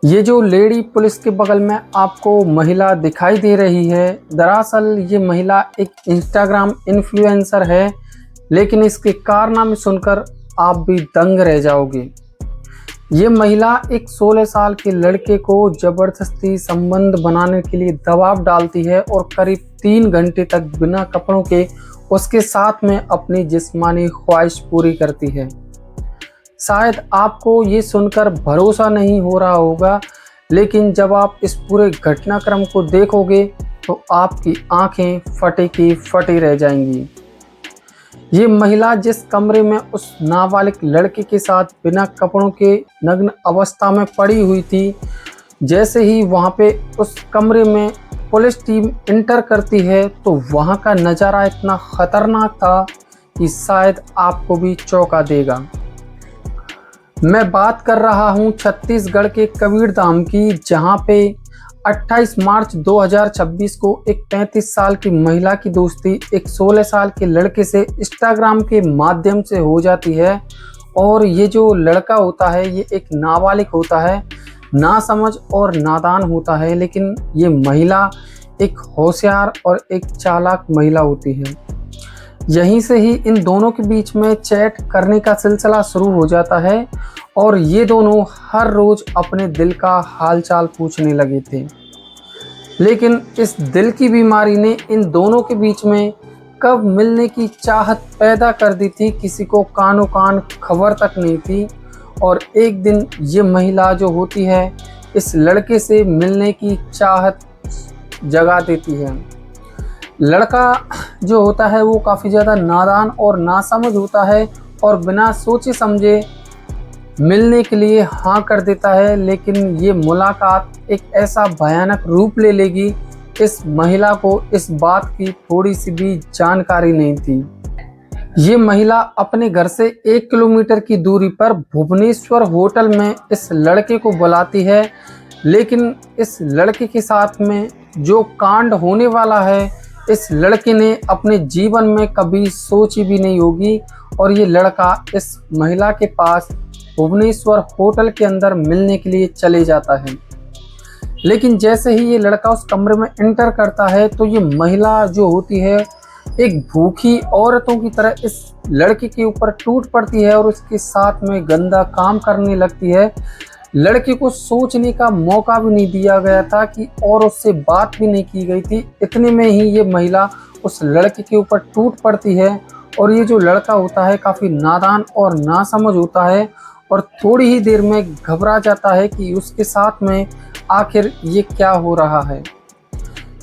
ये जो lady police के बगल में आपको महिला दिखाई दे रही है, दरअसल ये महिला एक इंस्टाग्राम इन्फ्लुएंसर है, लेकिन इसके कारनामे सुनकर आप भी दंग रह जाओगे। ये महिला एक 16 साल के लड़के को जबरदस्ती संबंध बनाने के लिए दबाव डालती है और करीब 3 घंटे तक बिना कपड़ों के उसके साथ में अपनी जिस्मानी ख्वाहिश पूरी करती है। शायद आपको ये सुनकर भरोसा नहीं हो रहा होगा, लेकिन जब आप इस पूरे घटनाक्रम को देखोगे तो आपकी आंखें फटी की फटी रह जाएंगी। ये महिला जिस कमरे में उस नाबालिग लड़के के साथ बिना कपड़ों के नग्न अवस्था में पड़ी हुई थी, जैसे ही वहाँ पे उस कमरे में पुलिस टीम इंटर करती है तो वहाँ का नज़ारा इतना ख़तरनाक था कि शायद आपको भी चौंका देगा। मैं बात कर रहा हूँ छत्तीसगढ़ के कबीरधाम की, जहाँ पे 28 मार्च 2026 को एक 35 साल की महिला की दोस्ती एक 16 साल के लड़के से इंस्टाग्राम के माध्यम से हो जाती है। और ये जो लड़का होता है ये एक नाबालिग होता है, नासमझ और नादान होता है, लेकिन ये महिला एक होशियार और एक चालाक महिला होती है। यहीं से ही इन दोनों के बीच में चैट करने का सिलसिला शुरू हो जाता है और ये दोनों हर रोज़ अपने दिल का हालचाल पूछने लगे थे। लेकिन इस दिल की बीमारी ने इन दोनों के बीच में कब मिलने की चाहत पैदा कर दी थी, किसी को कानो कान खबर तक नहीं थी। और एक दिन ये महिला जो होती है इस लड़के से मिलने की चाहत जगा देती है। लड़का जो होता है वो काफ़ी ज़्यादा नादान और नासमझ होता है और बिना सोचे समझे मिलने के लिए हाँ कर देता है, लेकिन ये मुलाकात एक ऐसा भयानक रूप ले लेगी, इस महिला को इस बात की थोड़ी सी भी जानकारी नहीं थी। ये महिला अपने घर से 1 किलोमीटर की दूरी पर भुवनेश्वर होटल में इस लड़के को बुलाती है, लेकिन इस लड़के के साथ में जो कांड होने वाला है इस लड़के ने अपने जीवन में कभी सोची भी नहीं होगी। और ये लड़का इस महिला के पास भुवनेश्वर होटल के अंदर मिलने के लिए चले जाता है। लेकिन जैसे ही ये लड़का उस कमरे में एंटर करता है तो ये महिला जो होती है एक भूखी औरतों की तरह इस लड़के के ऊपर टूट पड़ती है और उसके साथ में गंदा काम करने लगती है। लड़के को सोचने का मौका भी नहीं दिया गया था कि और उससे बात भी नहीं की गई थी, इतने में ही ये महिला उस लड़के के ऊपर टूट पड़ती है। और ये जो लड़का होता है काफ़ी नादान और नासमझ होता है और थोड़ी ही देर में घबरा जाता है कि उसके साथ में आखिर ये क्या हो रहा है।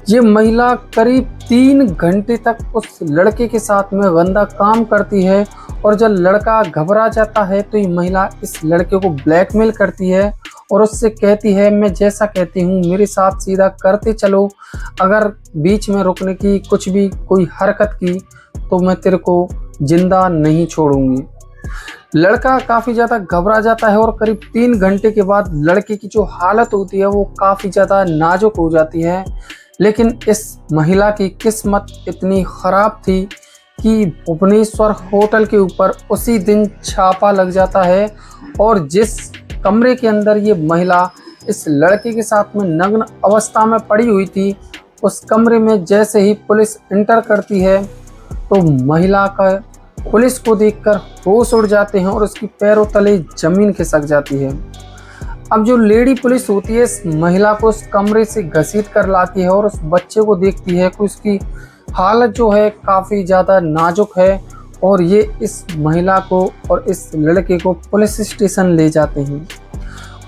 ये महिला करीब 3 घंटे तक उस लड़के के साथ में गंदा काम करती है और जब लड़का घबरा जाता है तो ये महिला इस लड़के को ब्लैकमेल करती है और उससे कहती है मैं जैसा कहती हूँ मेरे साथ सीधा करते चलो, अगर बीच में रुकने की कुछ भी कोई हरकत की तो मैं तेरे को जिंदा नहीं छोड़ूंगी। लड़का काफ़ी ज़्यादा घबरा जाता है और करीब 3 घंटे के बाद लड़के की जो हालत होती है वो काफ़ी ज़्यादा नाजुक हो जाती है। लेकिन इस महिला की किस्मत इतनी ख़राब थी कि भुवनेश्वर होटल के ऊपर उसी दिन छापा लग जाता है और जिस कमरे के अंदर ये महिला इस लड़के के साथ में नग्न अवस्था में पड़ी हुई थी, उस कमरे में जैसे ही पुलिस इंटर करती है तो महिला का पुलिस को देखकर होश उड़ जाते हैं और उसकी पैरों तले ज़मीन खिसक जाती है। अब जो लेडी पुलिस होती है इस महिला को उस कमरे से घसीट कर लाती है और उस बच्चे को देखती है कि उसकी हालत जो है काफ़ी ज़्यादा नाजुक है और ये इस महिला को और इस लड़के को पुलिस स्टेशन ले जाते हैं।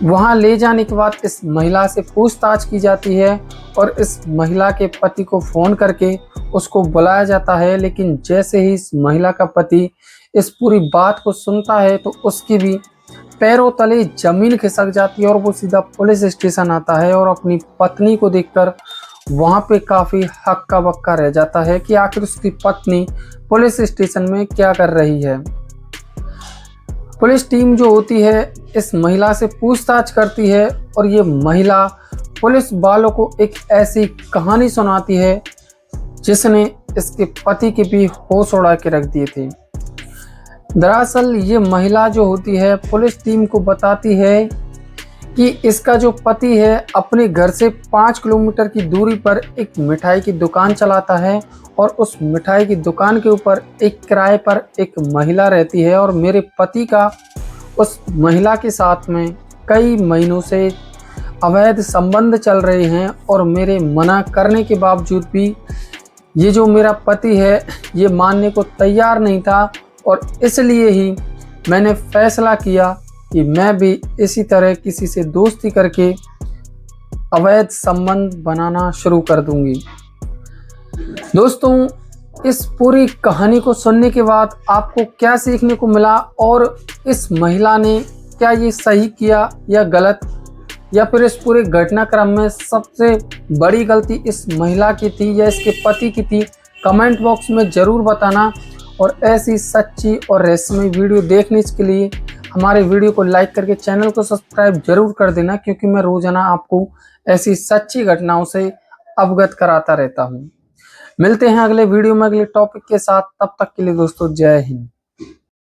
वहाँ ले जाने के बाद इस महिला से पूछताछ की जाती है और इस महिला के पति को फ़ोन करके उसको बुलाया जाता है। लेकिन जैसे ही इस महिला का पति इस पूरी बात को सुनता है तो उसकी भी पैरों तले ज़मीन खिसक जाती है और वो सीधा पुलिस स्टेशन आता है और अपनी पत्नी को देखकर वहाँ पे काफ़ी हक्का बक्का रह जाता है कि आखिर उसकी पत्नी पुलिस स्टेशन में क्या कर रही है। पुलिस टीम जो होती है इस महिला से पूछताछ करती है और ये महिला पुलिस वालों को एक ऐसी कहानी सुनाती है जिसने इसके पति के भी होश उड़ा के रख दिए थे। दरअसल ये महिला जो होती है पुलिस टीम को बताती है कि इसका जो पति है अपने घर से 5 किलोमीटर की दूरी पर एक मिठाई की दुकान चलाता है और उस मिठाई की दुकान के ऊपर एक किराए पर एक महिला रहती है और मेरे पति का उस महिला के साथ में कई महीनों से अवैध संबंध चल रहे हैं और मेरे मना करने के बावजूद भी ये जो मेरा पति है ये मानने को तैयार नहीं था और इसलिए ही मैंने फैसला किया कि मैं भी इसी तरह किसी से दोस्ती करके अवैध संबंध बनाना शुरू कर दूंगी। दोस्तों, इस पूरी कहानी को सुनने के बाद आपको क्या सीखने को मिला और इस महिला ने क्या ये सही किया या गलत, या फिर इस पूरे घटनाक्रम में सबसे बड़ी गलती इस महिला की थी या इसके पति की थी, कमेंट बॉक्स में ज़रूर बताना। और ऐसी सच्ची और रहस्यमय वीडियो देखने के लिए हमारे वीडियो को लाइक करके चैनल को सब्सक्राइब जरूर कर देना, क्योंकि मैं रोजाना आपको ऐसी सच्ची घटनाओं से अवगत कराता रहता हूँ। मिलते हैं अगले वीडियो में अगले टॉपिक के साथ, तब तक के लिए दोस्तों जय हिंद।